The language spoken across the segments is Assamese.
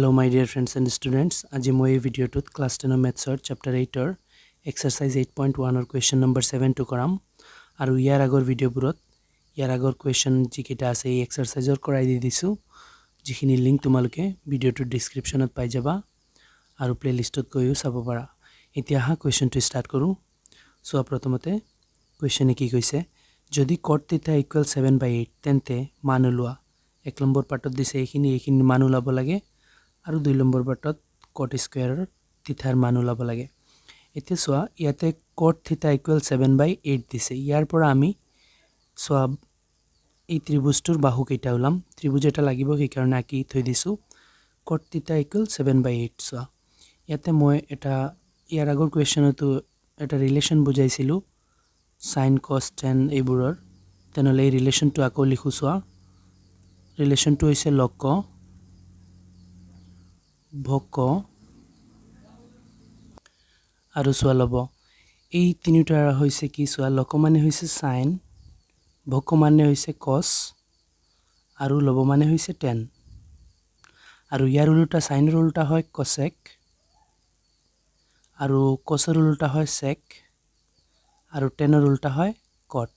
Hello my dear friends and students. আজি মই এই ভিডিওটোত ক্লাস 10 মেথছৰ চ্যাপ্টাৰ 8 ৰ এক্সাৰসাইজ 8.1 ৰ কোৱেশ্চন নম্বৰ 7 টো কৰাম আৰু ইয়াৰ আগৰ ভিডিওবোৰত ইয়াৰ আগৰ কোৱেশ্চন যিকিটা আছে এই এক্সাৰসাইজৰ কৰাই দি দিছো যিখিনি লিংক তোমালোকে ভিডিওটোৰ ডেসক্ৰিপচনত পাই যাবা আৰু প্লেলিষ্টত গৈও চাব পাৰা এতিয়া হা কোৱেশ্চনটো ষ্টাৰ্ট কৰো সো প্ৰথমতে কোৱেশ্চনে কি কৈছে যদি cot θ = 7/8 তেন্তে মান উলোৱা এক নম্বৰ পাৰ্টত দিছে এইখিনি মান উলাব লাগে আৰু দুই নম্বৰ পাৰ্টত cot স্কয়াৰৰ থিতাৰ মান উলাব লাগে এতিয়া সোৱা ইয়াতে cot θ = 7/8 দিছে ইয়াৰ পৰা আমি সোৱা এই ত্ৰিভুজটোৰ বাহু কেইটা উলাম ত্ৰিভুজ এটা লাগিব সেই কাৰণে আকি থৈ দিছো cot θ = 7/8 সোৱা ইয়াতে মই এটা ইয়াৰ আগৰ কোৱেশ্চনটো এটা ৰিলেশন বুজাইছিলো sin cos tan এইবোৰৰ তেনলে এই ৰিলেশনটো আকৌ লিখু সোৱা ৰিলেশনটো হৈছে লক ভক আৰু সোৱা লব এই তিনিটা হৈছে কি সোৱা লক মানে হৈছে sin ভক মানে হৈছে cos আৰু লব মানে হৈছে tan আৰু ইয়াৰ উল্টা sin ৰ উল্টা হয় cosec আৰু cos ৰ উল্টা হয় sec আৰু tan ৰ উল্টা হয় cot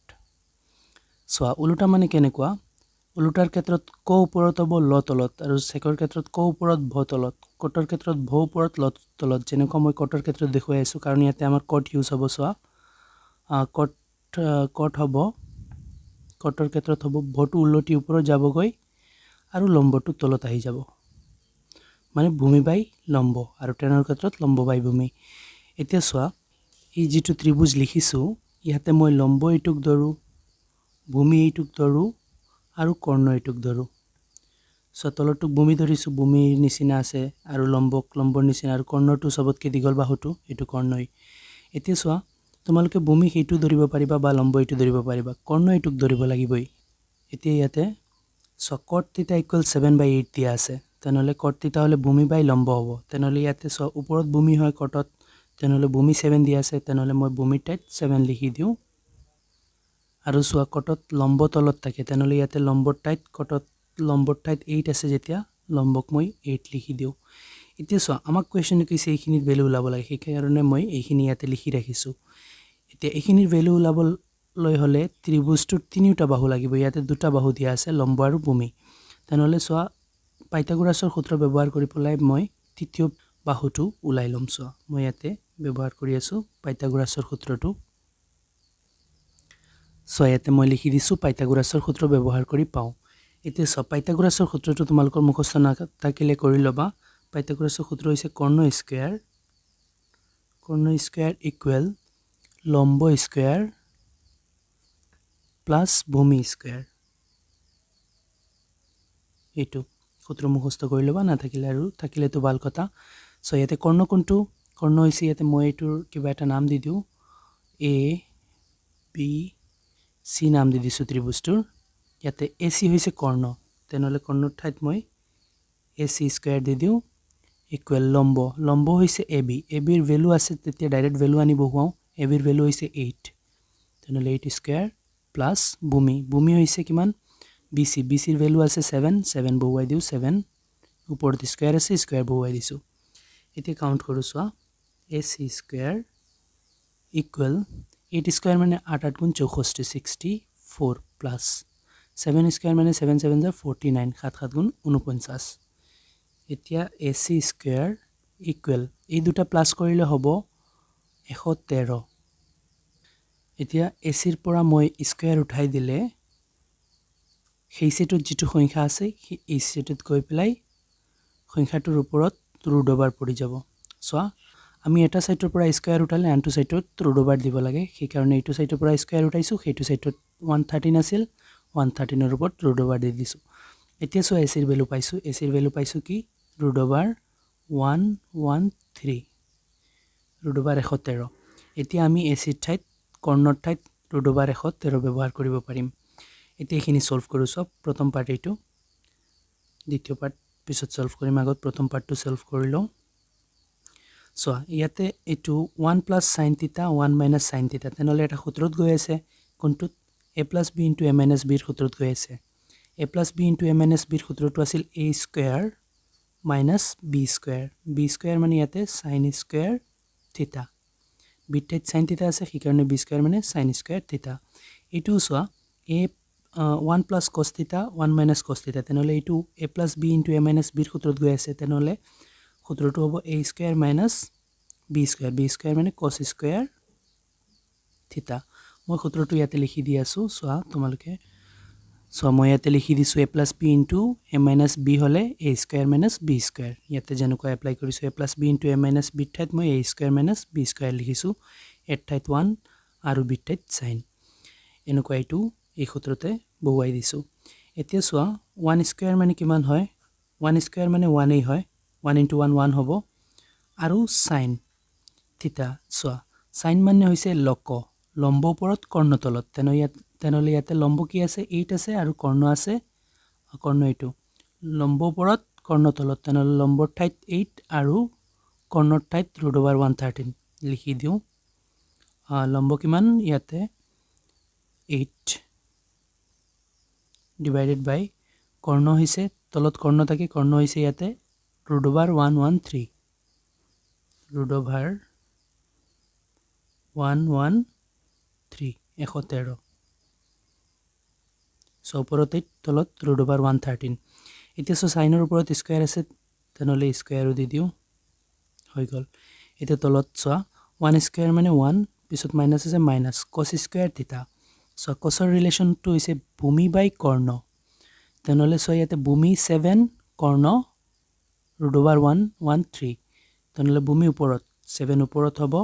সোৱা উল্টা মানে কেনেকুৱা উল্টাৰ ক্ষেত্ৰত ক ওপৰত হ'ব ল তলত আৰু সেকৰ ক্ষেত্ৰত ক ওপৰত ভ তলত কটৰ ক্ষেত্ৰত ভ ওপৰত ল তলত যেনেকৈ মই কটৰ ক্ষেত্ৰত দেখুৱাই আছো কাৰণ ইয়াতে আমাৰ কট ইউজ হ'ব সোৱা কট হ'ব কটৰ ক্ষেত্ৰত হ'ব ভটো উল্লটি ওপৰত যাবগৈ আৰু লম্বটো তলত আহি যাব মানে ভূমি বাই লম্ব আৰু টেনৰ ক্ষেত্ৰত লম্ব বাই ভূমি এতিয়া সোৱা এই যেটো ত্ৰিভুজ লিখিছো ইয়াতে মই লম্ব এইটুক ধৰু ভূমি এইটুক ধৰু আৰু কৰ্ণ এইটুক ধৰু সতলটুক ভূমি ধৰিছো ভূমিৰ নিচিনা আছে আৰু লম্বৰ নিচিনা আৰু কৰ্ণটো সবতকে দিগল বাহুটো এটো কৰ্ণই এতিয়া সোৱা তোমালোকে ভূমি হেতু ধৰিব পাৰিবা বা লম্ব এইটু ধৰিব পাৰিবা কৰ্ণ এইটুক ধৰিব লাগিবই এতিয়া ইয়াতে cot θ = 7/8 দিয়া আছে তেনলে cot θ হলে ভূমি বাই লম্ব হ'ব তেনলে ইয়াতে ওপৰত ভূমি হয় কটত তেনলে ভূমি 7 দিয়া আছে তেনলে মই ভূমি টাইট 7 লিখি দিও আৰু সোৱা কটত লম্ব তলত থাকে তেনলে ইয়াতে লম্বৰ টাইট কটত লম্বৰ টাইট 8 আছে যেতিয়া লম্বক মই 8 লিখি দিও এতিয়া সোৱা আমাক কোৱেশ্চনে কৈছে এইখিনিৰ ভ্যালু উলাব লাগে সেই কাৰণে মই এইখিনি ইয়াতে লিখি ৰাখিছো এতিয়া এইখিনিৰ ভ্যালু উলাব লৈ হলে ত্ৰিভুজটোৰ তিনিটা বাহু লাগিব ইয়াতে দুটা বাহু দিয়া আছে লম্ব আৰু ভূমি তেনলে সোৱা পাইথাগোৰাছৰ সূত্ৰ ব্যৱহাৰ কৰি পলাই মই তৃতীয় বাহুটো উলাই লম সোৱা মই ইয়াতে ব্যৱহাৰ কৰি আছো পাইথাগোৰাছৰ সূত্ৰটো সোৱা ইয়াতে মই লিখি দিছো পাইথাগোৰাছৰ সূত্ৰ ব্যৱহাৰ কৰি পাও এতিয়া সোৱা পাইথাগোৰাছৰ সূত্ৰটো তোমালোকৰ মুখস্থ নাথাকিলে কৰি লবা পাইথাগোৰাছৰ সূত্ৰ হৈছে কৰ্ণ স্কয়াৰ ইকুৱেল লম্ব স্কয়াৰ প্লাস ভূমি স্কয়াৰ এটো সূত্ৰ মুখস্থ কৰি লবা নাথাকিলে আৰু থাকিলেতো ভাল কথা সো ইয়াতে কৰ্ণ কোনটো কৰ্ণ হৈছে ইয়াতে মই এটোৰ কিবা এটা নাম দি দিও a b c নাম দি দিছো ত্ৰিভুজটোৰ ইয়াতে ac হৈছে কৰ্ণ তেনলে কৰ্ণৰ ঠাইত মই ac স্কয়াৰ দি দিও ইকুৱেল লম্ব হৈছে ab ৰ ভ্যালু আছে তেতিয়া ডাইৰেক্ট ভ্যালু আনি বহুৱাও ab ৰ ভ্যালু হৈছে 8 তেনলে 8 স্কয়াৰ প্লাস ভূমি হৈছে কিমান bc ৰ ভ্যালু আছে 7 বহুৱাই দিও 7 ওপৰত স্কয়াৰ আছে স্কয়াৰ বহুৱাই দিছো এতিয়া কাউন্ট কৰো সোৱা ac স্কয়াৰ ইকুৱেল 8 স্কয়াৰ মানে 8 8 গুণ 64 64 প্লাস 7 স্কয়াৰ মানে 7 7 49 7 7 গুণ 49 এতিয়া ac স্কয়াৰ ইকুৱেল এই দুটা প্লাস কৰিলে হ'ব 113 এতিয়া ac ৰ পৰা মই স্কয়াৰ উঠাই দিলে সেই সেটত যেটো সংখ্যা আছে এই সেটত গৈ পেলাই সংখ্যাটোৰ ওপৰত ৰুট ওভাৰ পৰি যাব সোৱা আমি এটা সাইডৰ পৰা স্কয়াৰ উঠালে আনটো সাইডত ৰুট ওভাৰ দিব লাগে সেই কাৰণে এইটো সাইডৰ পৰা স্কয়াৰ উঠাইছো সেইটো সাইডত 113 আছিল 113 ৰ ওপৰত ৰুট ওভাৰ দি দিছো এতিয়া সোৱা ac ৰ ভ্যালু পাইছো কি ৰুট ওভাৰ 113 ৰুট ওভাৰ 113 এতিয়া আমি ac ৰ ঠাইত কৰ্ণৰ ঠাইত ৰুট ওভাৰ 113 ব্যৱহাৰ কৰিব পাৰিম এতিয়া এখিনি সলভ কৰো সব প্ৰথম পাৰ্ট এইটো দ্বিতীয় পাৰ্ট পিছত সলভ কৰিম আগত প্ৰথম পাৰ্টটো সলভ কৰি লও সোৱা ইয়াতে এটো 1 + sin θ 1 - sin θ তেনলে এটা সূত্ৰত গৈ আছে কোনটোত a + b * a - b ৰ সূত্ৰত গৈ আছে a + b * a - b ৰ সূত্ৰটো আছিল a² মাইনাছ বি স্কুৱেৰ মানে ইয়াতে সাইন স্কুৱেৰ থিটা বিত ঠাইত সাইন থিটা আছে সেইকাৰণে বি স্কুৱেৰ মানে সাইন স্কুৱেৰ থিটা এইটো চোৱা এ 1 plus cos theta 1 minus cos theta তেনেহ'লে এইটো A plus B into a minus বিৰ সূত্ৰত গৈ আছে তেনেহ'লে সূত্ৰটো হ'ব এ স্কুৱেৰ মাইনাছ বি স্কুৱেৰ মানে কস স্কুৱেৰ থিটা মই সূত্ৰটো ইয়াতে লিখি দি আছো চোৱা তোমালোকে সো মই ইয়াতে লিখি দিছো a plus b into a minus b হলে a square minus b square ইয়াতে যেনেকৈ এপ্লাই কৰিছো a plus b into a minus b ঠাইত মই a square minus b square লিখিছো a ঠাইত 1 আৰু b ঠাইত sin এনেকৈ এইটো এই সূত্ৰতে বহুৱাই দিছো এতিয়া চোৱা 1 square মানে কিমান হয় 1 square মানে 1 এই হয় 1 into 1 1 হ'ব আৰু sin থিটা চোৱা sin মানে হৈছে লম্ব ওপৰত কৰ্ণ তলত তেনেহ'লে ইয়াতে লম্ব কি আছে 8 আছে আৰু কৰ্ণ আছে কৰ্ণ এইটো লম্ব ওপৰত কৰ্ণ তলত তেনেহ'লে লম্বৰ ঠাইত 8 আৰু কৰ্ণৰ ঠাইত √113 লিখি দিও লম্ব কিমান ইয়াতে 8 ডিভাইডেড বাই কৰ্ণ হৈছে তলত কৰ্ণ থাকে কৰ্ণ হৈছে ইয়াতে √113 113 সো ওপৰত 8 তলত √113 এতিয়া সো সাইনৰ ওপৰত স্কয়াৰ আছে তেনেহ'লে স্কয়াৰো দি দিও হৈ গল এতিয়া তলত চোৱা 1 স্কয়াৰ মানে 1 পিছত মাইনাস আছে মাইনাস cos স্কয়াৰ থিটা সো cosৰ ৰিলেশনটো হৈছে ভূমি বাই কৰ্ণ তেনেহ'লে সো ইয়াতে ভূমি 7 কৰ্ণ √113 তেনেহ'লে ভূমি ওপৰত 7 ওপৰত হ'ব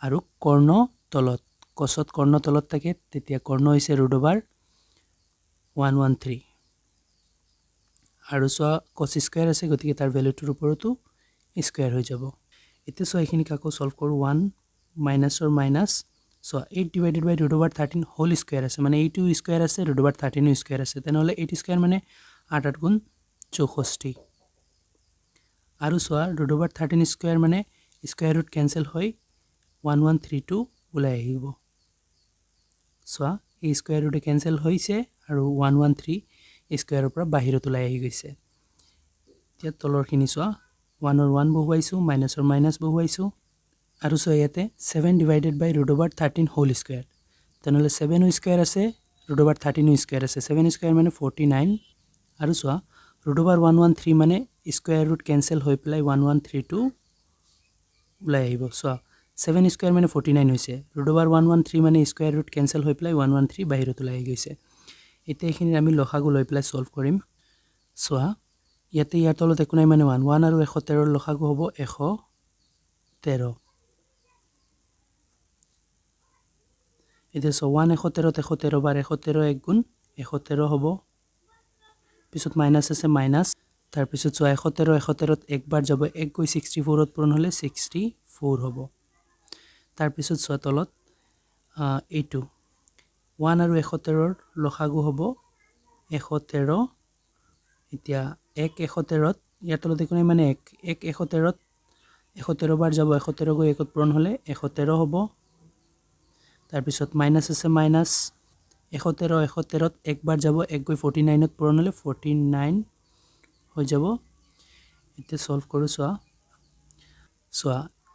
আৰু কৰ্ণ তলত cosত কৰ্ণ তলত থাকে তেতিয়া কৰ্ণ হৈছে √113 আৰু সো cos স্কয়াৰ আছে গতিকে তাৰ ভ্যালুটোৰ ওপৰতো স্কয়াৰ হৈ যাব এতিয়া সো এইখিনি কাকো সলভ কৰো 1 মাইনাসৰ মাইনাস সো 8 ডিভাইডেড বাই √13 হোল স্কয়াৰ আছে মানে 8 স্কয়াৰ আছে √13 স্কয়াৰ আছে তেনেহ'লে 8 স্কয়াৰ মানে 8 8 গুণ 64 আৰু সো √13 স্কয়াৰ মানে স্কয়াৰ ৰুট কেনসেল হৈ 1132 ওলাই আহিব সো এই স্কয়াৰ ৰুট কেনসেল হৈছে আৰু 113 স্কয়াৰৰ পৰা বাহিৰত ওলাই আহি গৈছে এতিয়া তলৰ খিনি সো 1 ৰ 1 বহুৱাইছো মাইনাসৰ মাইনাস বহুৱাইছো আৰু সো ইয়াতে 7 ডিভাইডেড বাই √13 হোল স্কয়াৰ তেনেহ'লে 7 স্কয়াৰ আছে √13 স্কয়াৰ আছে 7 স্কয়াৰ মানে 49 আৰু সো √113 মানে স্কয়াৰ ৰুট কেনসেল হৈ পেলাই 1132 ওলাই আহিব সো 7 স্কয়াৰ মানে 49 হৈছে √113 মানে স্কয়াৰ ৰুট কেনসেল হৈ পেলাই 113 বাহিৰত ওলাই গৈছে এতিয়া এখিনি আমি লসাগু লৈ পেলাই সলভ কৰিম সো ইয়াতে ইয়াৰ তলত একো নাই মানে 1 1 আৰু 113 ৰ লসাগু হ'ব 113 এতিয়া সো 1 113 113 বাৰ 113 এক গুণ 113 হ'ব পিছত মাইনাস আছে মাইনাস তাৰ পিছত সো 113 113 একবাৰ যাব এক গৈ 64 ত পূৰণ হলে 64 হ'ব তাৰ পিছত সো তলত এইটো 1 আৰু 113 ৰ লসাগু হ'ব 113 এতিয়া 1 113 ত ইয়াৰ তলত একো নাই মানে 1 113 ত 113 বাৰ যাব 113 গৈ 1 ত পূৰণ হলে 113 হ'ব তাৰ পিছত মাইনাস আছে মাইনাস 113 113 ত একবাৰ যাব 1 গৈ 49 ত পূৰণ হলে 49 হৈ যাব এতিয়া সলভ কৰো সো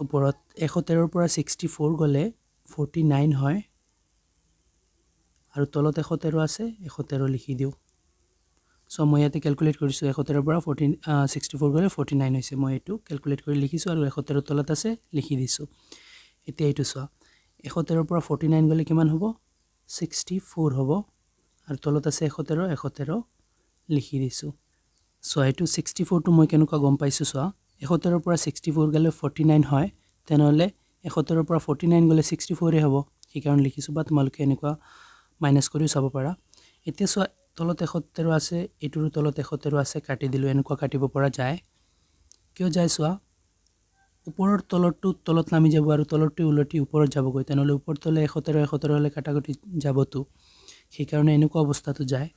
ওপৰত 113 ৰ পৰা 64 গলে 49 হয় আৰু তলত 113 আছে 113 লিখি দিও সো মই ইয়াতে ক্যালকুলেট কৰিছো 113 ৰ পৰা 64 গলে 49 হৈছে মই এটো ক্যালকুলেট কৰি লিখিছো আৰু 113 তলত আছে লিখি দিছো এতিয়া এইটো সো 113 ৰ পৰা 49 গলে কিমান হ'ব 64 হ'ব আৰু তলত আছে 113 113 লিখি দিছো সো এইটো 64 টো মই কেনেকুৱা গম পাইছো সো 113 ৰ পৰা 64 গলে 49 হয় তেনেহলে 113 ৰ পৰা 49 গলে 64 এ হ'ব কি কাৰণ লিখিছো বা তোমালোকে এনেকুৱা মাইনাস কৰি চাব পাৰা এতিয়া সো তলত 113 আছে এটোৰ তলত 113 আছে কাটি দিলো এনেকুৱা কাটিব পৰা যায় কিয় যায় সো ওপৰৰ তলৰটো তলত নামি যাব আৰু তলৰটো উলটি ওপৰত যাব গৈ তেনেহলে ওপৰ তলে 113 113 হলে কাটাকটি যাবতো সেই কাৰণে এনেকুৱা অৱস্থাটো যায়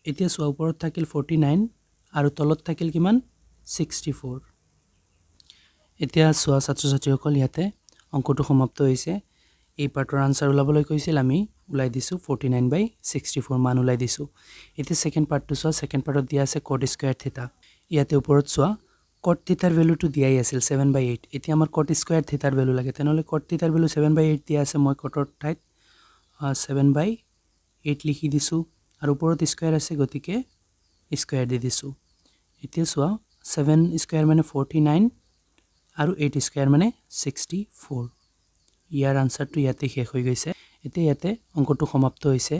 এতিয়া সো ওপৰত থাকিল 49 আৰু তলত থাকিল কিমান 64 এতিয়া সো ছাত্ৰ-ছাত্ৰীসকল ইয়াতে অংকটো সমাপ্ত হৈছে এই পাৰ্টৰ আনসাৰ উলাবলৈ কৈছিল আমি উলাই দিছো 49/64 মান উলাই দিছো এতিয়া সেকেন্ড পাৰ্টটো সো সেকেন্ড পাৰ্টত দিয়া আছে cot স্কয়াৰ থিটা ইয়াতে ওপৰত চোৱা cot থিটাৰ ভ্যালুটো দিয়াই আছিল 7/8 এতিয়া আমাৰ cot স্কয়াৰ থিটাৰ ভ্যালু লাগে তেনেহলে cot থিটাৰ ভ্যালু 7/8 দিয়া আছে মই cotৰ ঠাইত 7/8 লিখি দিছো আৰু ওপৰত স্কয়াৰ আছে গতিকে স্কয়াৰ দি দিছো এতিয়া চোৱা 7 স্কয়াৰ মানে 49 আৰু 8 স্কয়াৰ মানে 64 ইয়াৰ আনসাৰটো ইয়াতে শেষ হৈ গৈছে এতিয়া ইয়াতে অংকটো সমাপ্ত হৈছে